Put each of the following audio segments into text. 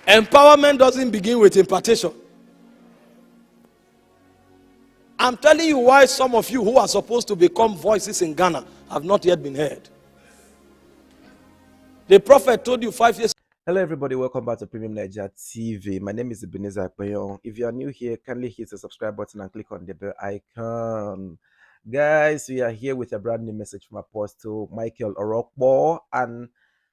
Empowerment doesn't begin with impartation. I'm telling you why some of you who are supposed to become voices in Ghana have not yet been heard. The prophet told you 5 years. Hello everybody, welcome back to Premium Nigeria TV. My name is Ebenezer Akpeyon. If you are new here, kindly hit the subscribe button and click on the bell icon. Guys, we are here with a brand new message from Apostle Michael Orokpo, and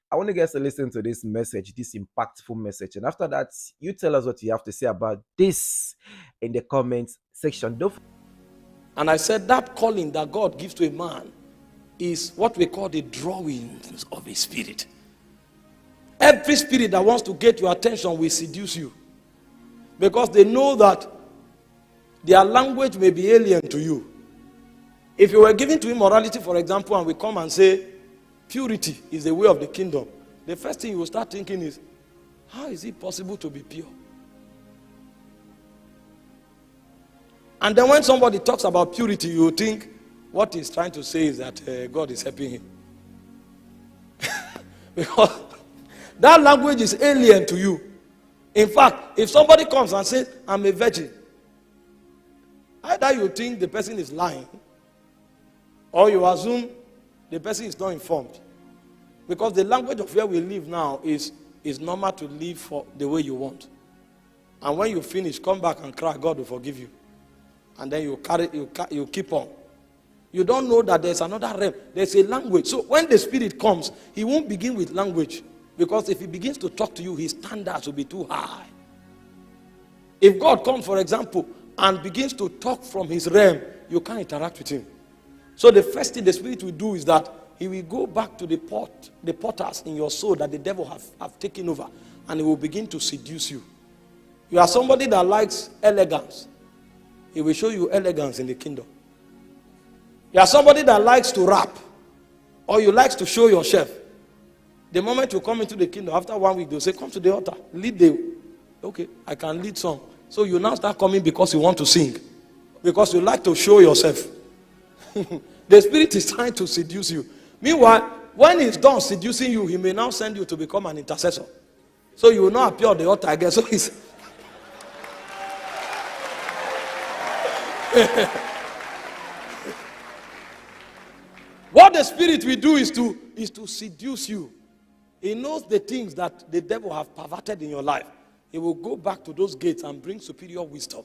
I want you guys to listen to this message, this impactful message. And after that, you tell us what you have to say about this in the comments section. And I said that calling that God gives to a man is what we call the drawings of a spirit. Every spirit that wants to get your attention will seduce you, because they know that their language may be alien to you. If you were given to immorality, for example, and we come and say purity is the way of the kingdom, the first thing you will start thinking is, how is it possible to be pure? And then when somebody talks about purity, you will think what he's trying to say is that God is helping him. Because that language is alien to you. In fact, if somebody comes and says, I'm a virgin, either you think the person is lying, or you assume the person is not informed. Because the language of where we live now is normal to live for the way you want. And when you finish, come back and cry, God will forgive you. And then you keep on. You don't know that there's another realm. There's a language. So when the spirit comes, he won't begin with language. Because if he begins to talk to you, his standards will be too high. If God comes, for example, and begins to talk from his realm, you can't interact with him. So the first thing the spirit will do is that he will go back to the potters in your soul that the devil have taken over, and he will begin to seduce you. You are somebody that likes elegance. He will show you elegance in the kingdom. You are somebody that likes to rap, or you like to show yourself. The moment you come into the kingdom, after 1 week, they'll say, come to the altar, lead the... Okay, I can lead song. So you now start coming because you want to sing. Because you like to show yourself. The spirit is trying to seduce you. Meanwhile, when he's done seducing you, he may now send you to become an intercessor. So you will not appear on the altar again. So he's... What the spirit will do is to seduce you. He knows the things that the devil have perverted in your life. He will go back to those gates and bring superior wisdom.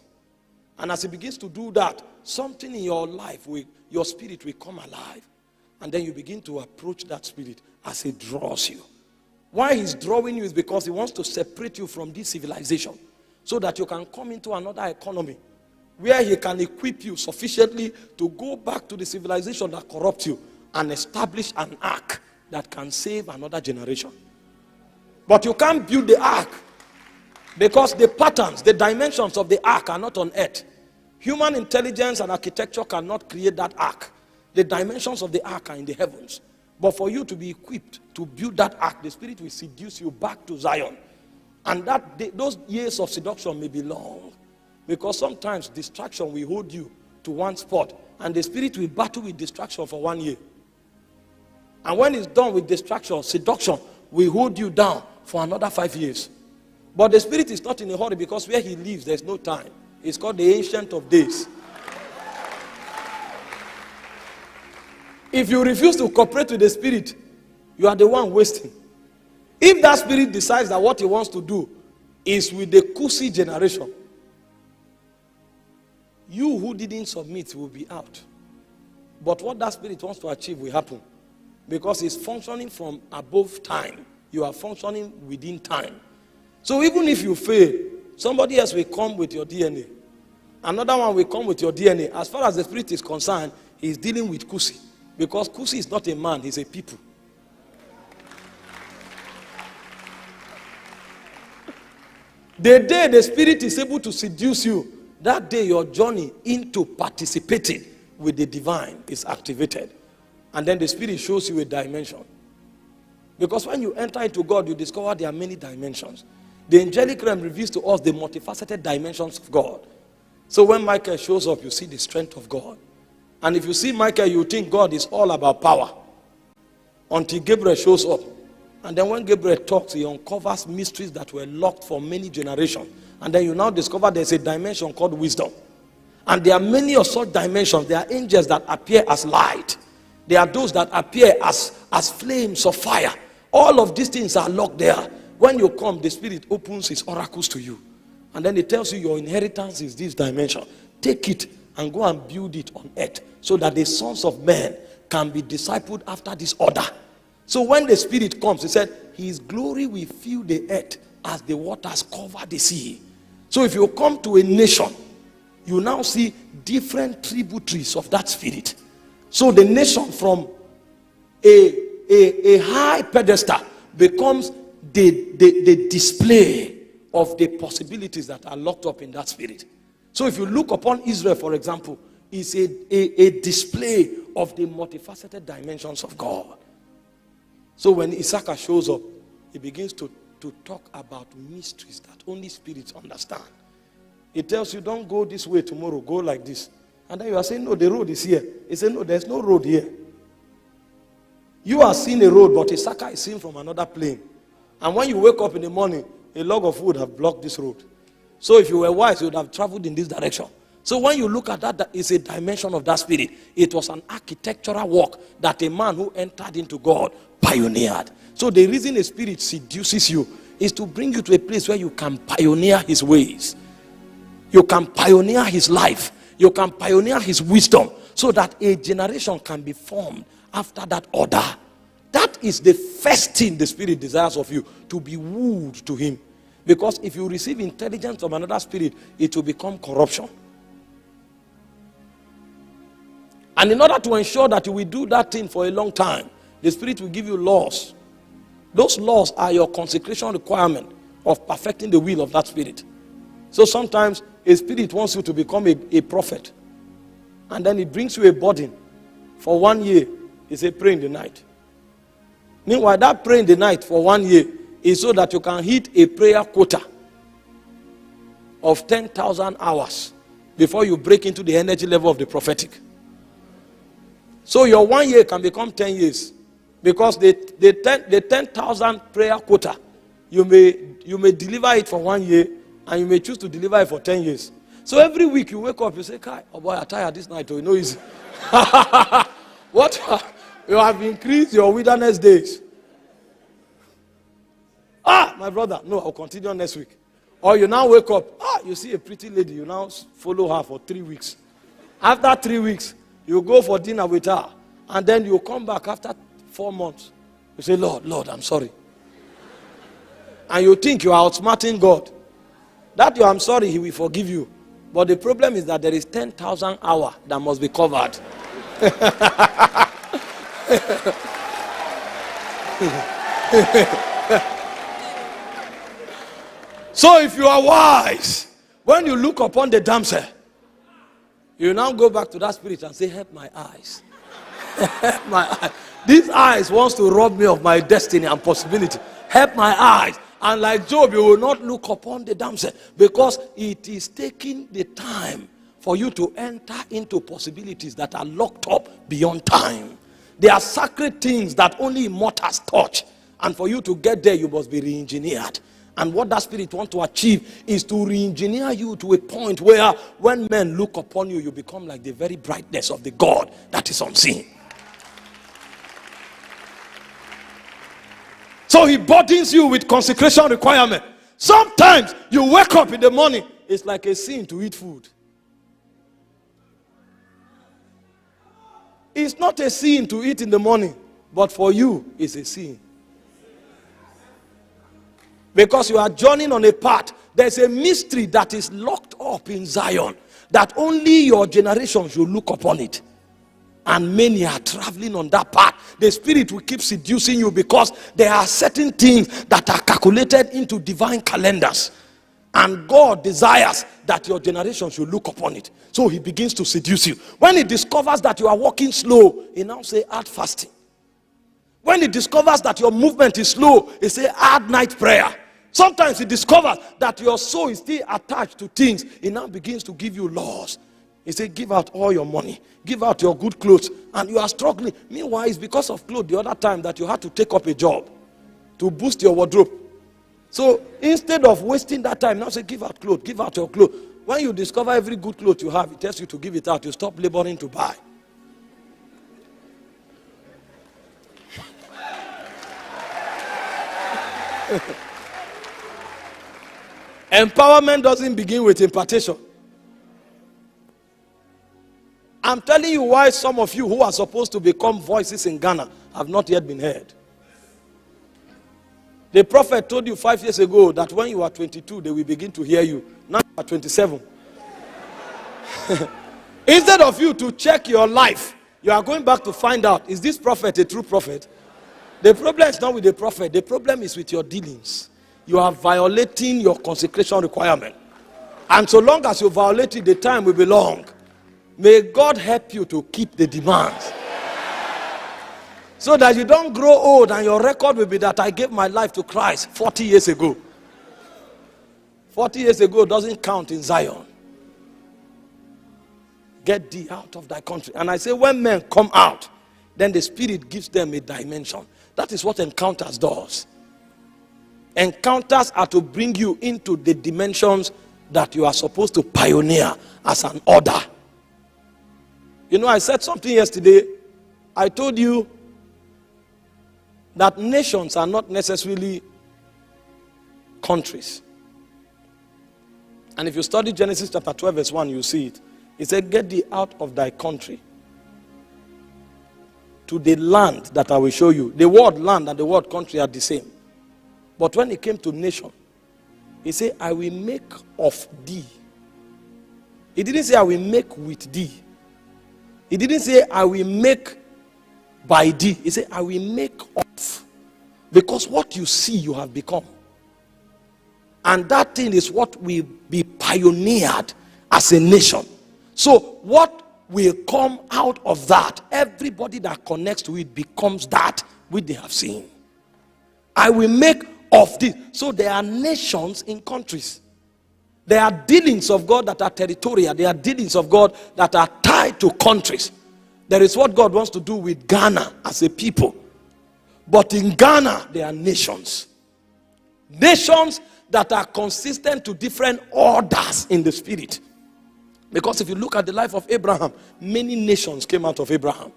And as he begins to do that, something in your life, your spirit will come alive. And then you begin to approach that spirit as he draws you. Why he's drawing you is because he wants to separate you from this civilization, so that you can come into another economy where he can equip you sufficiently to go back to the civilization that corrupts you and establish an ark that can save another generation. But you can't build the ark because the patterns, the dimensions of the ark are not on earth. Human intelligence and architecture cannot create that ark. The dimensions of the ark are in the heavens. But for you to be equipped to build that ark, the spirit will seduce you back to Zion. And those years of seduction may be long. Because sometimes distraction will hold you to one spot. And the spirit will battle with distraction for 1 year. And when it's done with distraction, seduction will hold you down for another 5 years. But the spirit is not in a hurry, because where he lives, there's no time. It's called the Ancient of Days. If you refuse to cooperate with the spirit, you are the one wasting. If that spirit decides that what he wants to do is with the Kusi generation, you who didn't submit will be out. But what that spirit wants to achieve will happen. Because it's functioning from above time. You are functioning within time. So even if you fail, somebody else will come with your DNA. Another one will come with your DNA. As far as the spirit is concerned, he's dealing with Kusi. Because Kusi is not a man, he's a people. The day the spirit is able to seduce you, that day your journey into participating with the divine is activated. And then the spirit shows you a dimension. Because when you enter into God, you discover there are many dimensions. The angelic realm reveals to us the multifaceted dimensions of God. So when Michael shows up, you see the strength of God. And if you see Michael, you think God is all about power. Until Gabriel shows up And then when Gabriel talks, he uncovers mysteries that were locked for many generations. And then you now discover there's a dimension called wisdom. And there are many of such dimensions. There are angels that appear as light. There are those that appear as flames of fire. All of these things are locked there. When you come, the Spirit opens his oracles to you. And then it tells you your inheritance is this dimension. Take it and go and build it on earth so that the sons of men can be discipled after this order. So when the Spirit comes, he said, his glory will fill the earth as the waters cover the sea. So if you come to a nation, you now see different tributaries of that Spirit. So the nation from a high pedestal becomes the display of the possibilities that are locked up in that Spirit. So if you look upon Israel, for example, it's a display of the multifaceted dimensions of God. So when Issachar shows up, he begins to talk about mysteries that only spirits understand. He tells you, don't go this way tomorrow, go like this. And then you are saying, no, the road is here. He said, no, there's no road here. You are seeing a road, but Issachar is seen from another plane. And when you wake up in the morning, a log of wood have blocked this road. So if you were wise, you would have traveled in this direction. So when you look at that it's a dimension of that Spirit. It was an architectural work that a man who entered into God pioneered. So the reason a spirit seduces you is to bring you to a place where you can pioneer his ways. You can pioneer his life. You can pioneer his wisdom so that a generation can be formed after that order. That is the first thing the Spirit desires of you, to be wooed to him. Because if you receive intelligence from another spirit, it will become corruption. And in order to ensure that you will do that thing for a long time, the Spirit will give you laws. Those laws are your consecration requirement of perfecting the will of that Spirit. So sometimes a spirit wants you to become a prophet. And then it brings you a burden. For 1 year, he says, pray in the night. Meanwhile, that pray in the night for 1 year is so that you can hit a prayer quota of 10,000 hours before you break into the energy level of the prophetic. So your 1 year can become 10 years. Because the 10,000 prayer quota, you may deliver it for 1 year, and you may choose to deliver it for 10 years. So every week you wake up, you say, Kai, oh boy, I'm tired this night. Oh, you know easy. What? You have increased your wilderness days. My brother, no, I'll continue next week. Or you now wake up, you see a pretty lady, you now follow her for 3 weeks. After 3 weeks, you go for dinner with her, and then you come back after 4 months. You say, Lord, I'm sorry. And you think you are outsmarting God. That you I'm sorry, he will forgive you. But the problem is that there is 10,000 hours that must be covered. So if you are wise, when you look upon the damsel, you now go back to that spirit and say, help my eyes. Help my eyes. These eyes wants to rob me of my destiny and possibility. Help my eyes. And like Job, you will not look upon the damsel because it is taking the time for you to enter into possibilities that are locked up beyond time. They are sacred things that only immortals touch. And for you to get there, you must be re-engineered. And what that spirit wants to achieve is to re-engineer you to a point where when men look upon you, you become like the very brightness of the God that is unseen. So he burdens you with consecration requirement. Sometimes you wake up in the morning, it's like a sin to eat food. It's not a sin to eat in the morning, but for you, it's a sin. Because you are journeying on a path. There's a mystery that is locked up in Zion that only your generation should look upon it. And many are traveling on that path. The spirit will keep seducing you because there are certain things that are calculated into divine calendars. And God desires that your generation should look upon it. So he begins to seduce you. When he discovers that you are walking slow, he now says, add fasting. When he discovers that your movement is slow, he says, add night prayer. Sometimes he discovers that your soul is still attached to things. He now begins to give you laws. He said, give out all your money. Give out your good clothes. And you are struggling. Meanwhile, it's because of clothes the other time that you had to take up a job. to boost your wardrobe. So instead of wasting that time, now say, give out clothes, give out your clothes. When you discover every good clothes you have, it tells you to give it out. You stop laboring to buy. Empowerment doesn't begin with impartation. I'm telling you why some of you who are supposed to become voices in Ghana have not yet been heard. The prophet told you 5 years ago that when you are 22, they will begin to hear you. Now you are 27. Instead of you to check your life, you are going back to find out, is this prophet a true prophet? The problem is not with the prophet. The problem is with your dealings. You are violating your consecration requirement. And so long as you violate it, the time will be long. May God help you to keep the demands. So that you don't grow old and your record will be that I gave my life to Christ 40 years ago. 40 years ago doesn't count in Zion. Get thee out of thy country. And I say when men come out, then the Spirit gives them a dimension. That is what encounters does. Encounters are to bring you into the dimensions that you are supposed to pioneer as an order. You know, I said something yesterday. I told you that nations are not necessarily countries. And if you study Genesis chapter 12 verse 1, you see it. It said, get thee out of thy country to the land that I will show you. The word land and the word country are the same. But when it came to nation, he said, I will make of thee. He didn't say, I will make with thee. He didn't say, I will make by thee. He said, I will make of. Because what you see, you have become. And that thing is what will be pioneered as a nation. So what will come out of that, everybody that connects to it becomes that which they have seen. I will make of this. So there are nations in countries. There are dealings of God that are territorial. There are dealings of God that are tied to countries. There is what God wants to do with Ghana as a people. But in Ghana, there are nations. Nations that are consistent to different orders in the spirit. Because if you look at the life of Abraham, many nations came out of Abraham.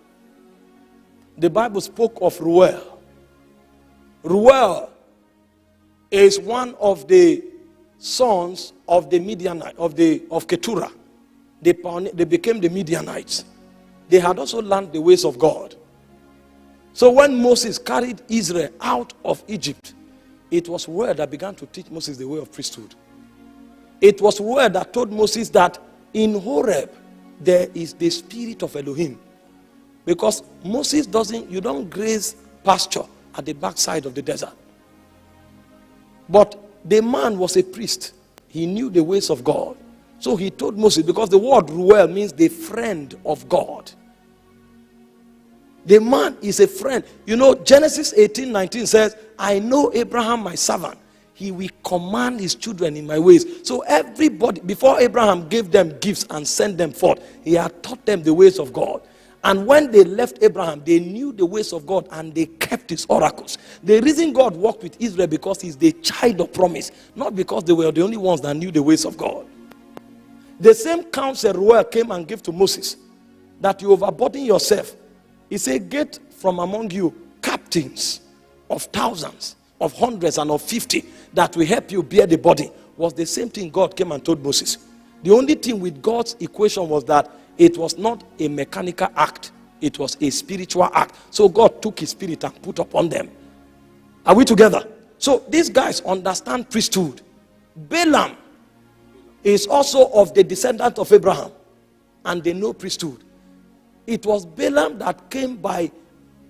The Bible spoke of Ruel. Ruel is one of the sons of the Midianite, of Keturah. They became the Midianites. They had also learned the ways of God. So when Moses carried Israel out of Egypt, it was Ruel that began to teach Moses the way of priesthood. It was Ruel that told Moses that in Horeb there is the spirit of Elohim. Because Moses you don't graze pasture at the backside of the desert. But the man was a priest. He knew the ways of God. So he told Moses, because the word Ruel means the friend of God. The man is a friend. You know, Genesis 18:19 says, I know Abraham my servant. He will command his children in my ways. So everybody, before Abraham gave them gifts and sent them forth, he had taught them the ways of God. And when they left Abraham, they knew the ways of God and they kept his oracles. The reason God worked with Israel because he's the child of promise, not because they were the only ones that knew the ways of God. The same counsel Ruel came and gave to Moses, that you overburden yourself. He said, get from among you captains of thousands, of hundreds, and of 50 that will help you bear the body. Was the same thing God came and told Moses. The only thing with God's equation was that it was not a mechanical act. It was a spiritual act. So God took his spirit and put upon them. Are we together? So these guys understand priesthood. Balaam is also of the descendant of Abraham. And they know priesthood. It was Balaam that came by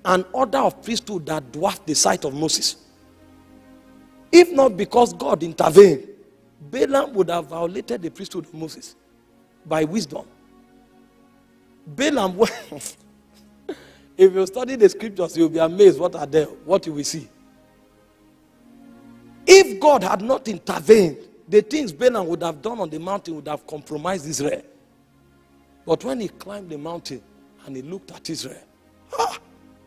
an order of priesthood that dwarfed the sight of Moses. If not because God intervened, Balaam would have violated the priesthood of Moses by wisdom. Balaam, if you study the scriptures, you'll be amazed what are there, what you will see. If God had not intervened, the things Balaam would have done on the mountain would have compromised Israel. But when he climbed the mountain and he looked at Israel,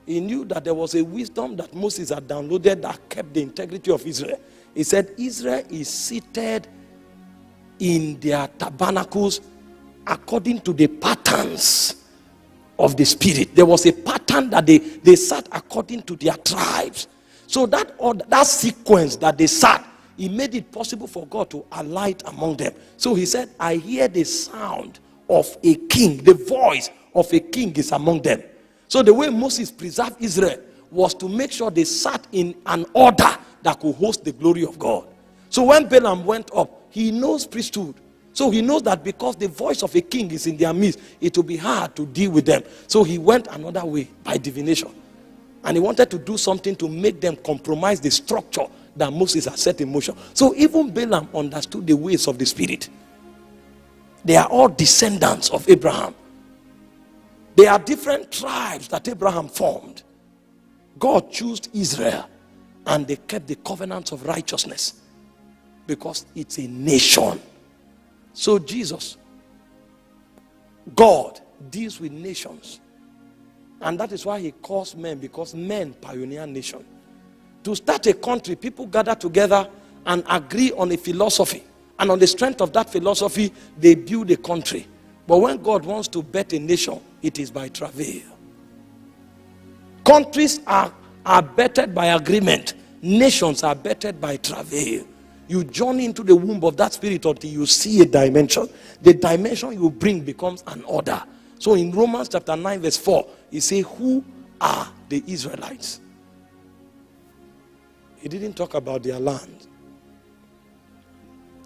He knew that there was a wisdom that Moses had downloaded that kept the integrity of Israel. He said, Israel is seated in their tabernacles according to the patterns of the spirit. There was a pattern that they sat according to their tribes. So that sequence that they sat, it made it possible for God to alight among them. So he said, I hear the sound of a king. The voice of a king is among them. So the way Moses preserved Israel was to make sure they sat in an order that could host the glory of God. So when Balaam went up, he knows priesthood. So he knows that because the voice of a king is in their midst, it will be hard to deal with them. So he went another way by divination. And he wanted to do something to make them compromise the structure that Moses had set in motion. So even Balaam understood the ways of the spirit. They are all descendants of Abraham. They are different tribes that Abraham formed. God chose Israel and they kept the covenants of righteousness because it's a nation. So Jesus, God, deals with nations. And that is why he calls men, because men pioneer nation. To start a country, people gather together and agree on a philosophy. And on the strength of that philosophy, they build a country. But when God wants to bet a nation, it is by travail. Countries are bettered by agreement. Nations are bettered by travail. You journey into the womb of that spirit until you see a dimension. The dimension you bring becomes an order. So in Romans chapter 9 verse 4, he says, who are the Israelites? He didn't talk about their land.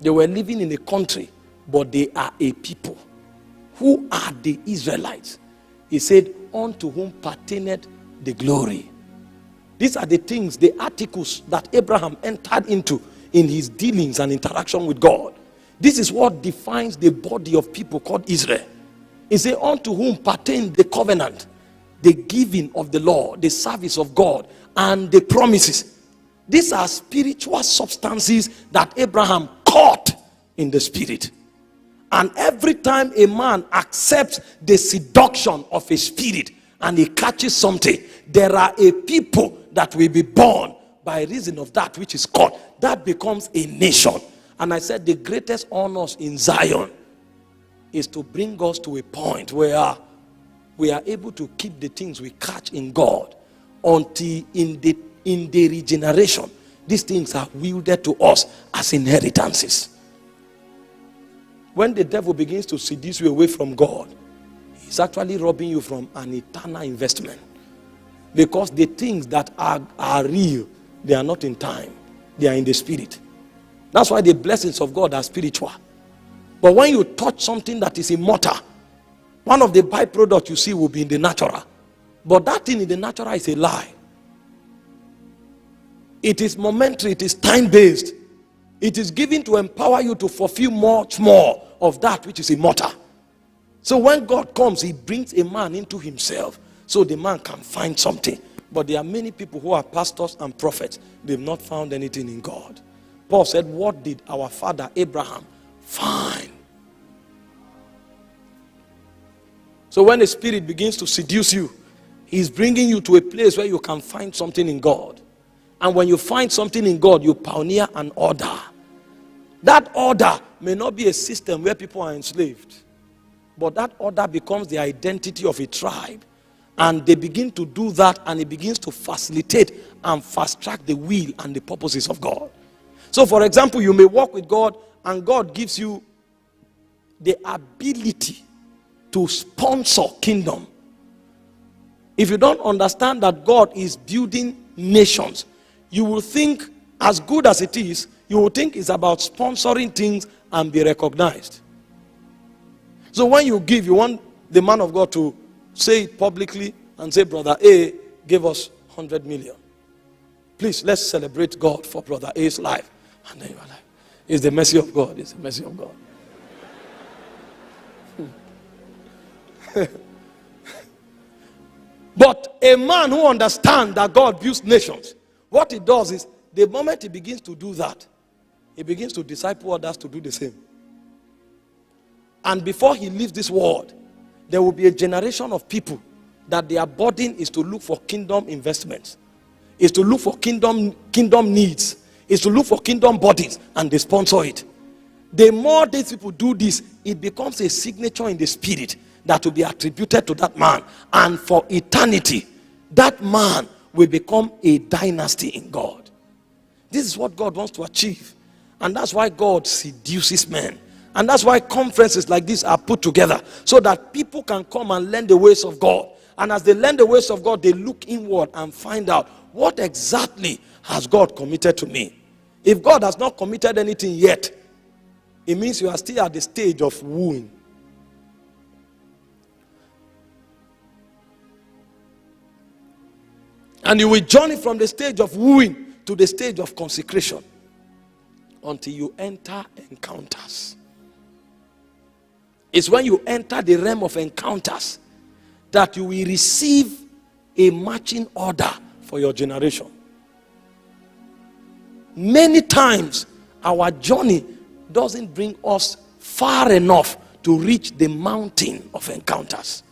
They were living in a country, but they are a people. Who are the Israelites? He said, unto whom pertaineth the glory. These are the things, the articles that Abraham entered into in his dealings and interaction with God. This is what defines the body of people called Israel. He said, unto whom pertain the covenant, the giving of the law, the service of God, and the promises. These are spiritual substances that Abraham caught in the spirit. And every time a man accepts the seduction of a spirit and he catches something, there are a people that will be born by reason of that which is caught. That becomes a nation. And I said the greatest honors in Zion is to bring us to a point where we are able to keep the things we catch in God until in the regeneration, these things are wielded to us as inheritances. When the devil begins to seduce you away from God, he's actually robbing you from an eternal investment. Because the things that are real, they are not in time. They are in the spirit. That's why the blessings of God are spiritual. But when you touch something that is immortal, one of the byproducts you see will be in the natural. But that thing in the natural is a lie. It is momentary, it is time-based. It is given to empower you to fulfill much more of that which is immortal. So when God comes, he brings a man into himself so the man can find something. But there are many people who are pastors and prophets. They've not found anything in God. Paul said, what did our father Abraham find? So when the spirit begins to seduce you, he's bringing you to a place where you can find something in God. And when you find something in God, you pioneer an order. That order may not be a system where people are enslaved, but that order becomes the identity of a tribe. And they begin to do that, and it begins to facilitate and fast track the will and the purposes of God. So for example, you may walk with God and God gives you the ability to sponsor kingdom. If you don't understand that God is building nations, you will think, as good as it is, you will think it's about sponsoring things and be recognized. So when you give, you want the man of God to say it publicly and say, Brother A gave us 100 million. Please, let's celebrate God for Brother A's life. And then you are like, it's the mercy of God. It's the mercy of God. But a man who understands that God builds nations, what he does is, the moment he begins to do that, he begins to disciple others to do the same. And before he leaves this world, there will be a generation of people that their burden is to look for kingdom investments, is to look for kingdom needs, is to look for kingdom bodies, and they sponsor it. The more these people do this, it becomes a signature in the spirit that will be attributed to that man, and for eternity that man will become a dynasty in God. This is what God wants to achieve, and that's why God seduces men, and that's why conferences like this are put together, so that people can come and learn the ways of God. And as they learn the ways of God, they look inward and find out, what exactly has God committed to me? If God has not committed anything yet, it means you are still at the stage of wooing. And you will journey from the stage of wooing to the stage of consecration until you enter encounters. It's when you enter the realm of encounters that you will receive a marching order for your generation. Many times our journey doesn't bring us far enough to reach the mountain of encounters.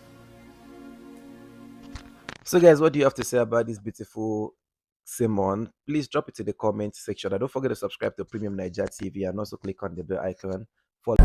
So guys, what do you have to say about this beautiful sermon? Please drop it in the comment section, and don't forget to subscribe to Premium Nigeria TV and also click on the bell icon for